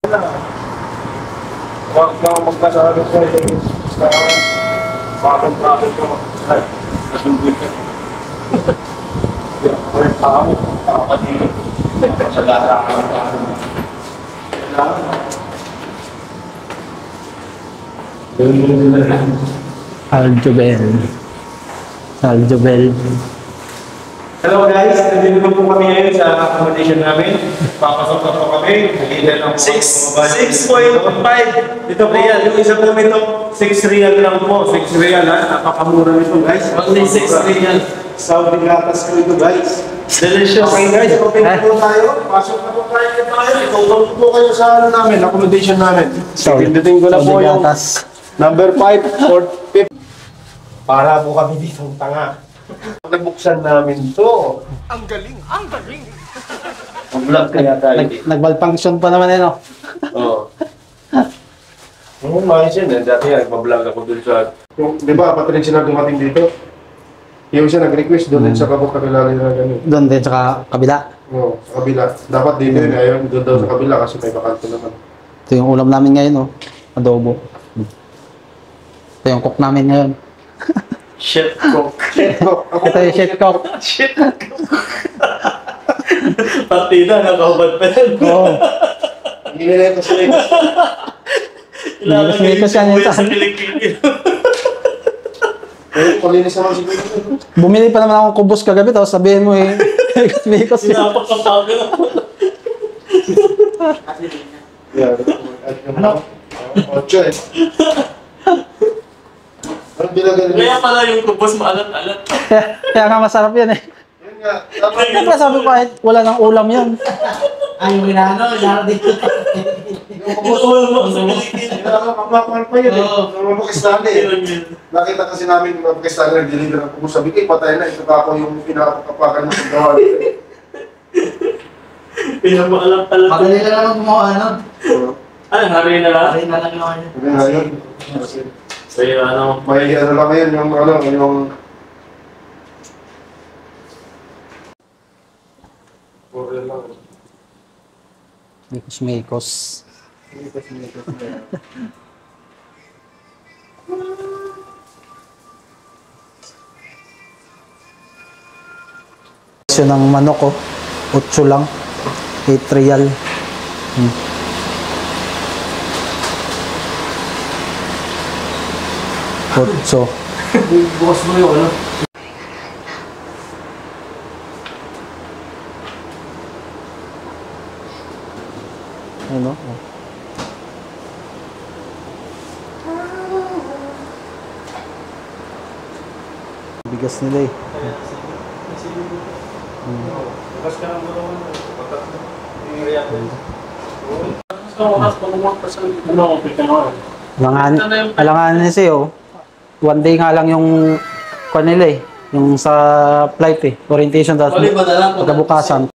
Huwag kang magkasalo sa bakit ko. Ay, nasumbol ka. Kaya tao, pati sa lara ka ng tao. Aljubel. Hello guys, nandito po kami ngayon sa accommodation namin. Papasok na po kami. 6.5 ito po, yung isa po nito 6 real lang po. 6 real ha, napakamura nito guys. Only 6 real. Saudi gatas ko ito guys. Delicious. Okay guys, open na po tayo. Pasok na po tayo. Itutok po kayo sa ano namin, accommodation namin. Pindutin ko na po yung number 5 or 5. Para po kami dito ang tanga. Nabuksan namin to. Ang galing! Ang galing! Mag-vlog kaya tayo. Nag-malfunction pa naman no? Oo. Maayos yun eh. Dati yan, mag-vlog ako dun sa... Di ba, pati rin siya dumating dito? Yung siya nag-request doon din sa kabila nila gano'n. Doon din sa kabila. Oo, sa kabila. Dapat dito yun. Ayaw doon daw sa kabila kasi may bakante naman. Ito yung ulam namin ngayon, adobo. Ito yung cook namin ngayon. Shit cook. Shit cook. Ito yung shit cook. Shit cook. Partida, nakahubad pa yan. Oo. Hindi nila ito sila. Ilangan Hindi ko siya nito. sa Pilipino. Kulinis naman siguro. Bumili pa naman akong kubos kagabi, tapos sabihin mo mikos yun. Sinapakapaga na. Ano? 8 eh. Anong bilagay nila? Kaya pala yung kubos maalat-alat. Kaya nga masarap yan eh. Yun nga. Dapat Siyempre sabi ko kahit wala ng ulam yan. Ay, yung inano, inano dito. Inuulan mo sa Pilipino. Mapapakal pa yun eh. Nung mapakistali eh. Nakita kasi namin yung mapakistali nag-deliver ng kubos. Sabi ko, patay na. Ito ka ako yung pinakapakan ng gawa dito eh. Pinamaalat-alat. Madali lang naman gumawa, ano? Ano, hari na lang? Ay, nalang yung ano. Sabi nga yun. So yung ano, May ano lang ngayon yung ano, yung... Puro lang. Mikos. Presyo ng manok 8 lang. 8 real. Otso. Bukas mo yung ano? Ano? Bigas nila eh. Bukas ka ng bulungan. Yung reaction. Alangan siya 1 day nga lang yung kanila eh. Yung sa flight eh. Orientation tapos Bali ba na lang? pagkabukasan.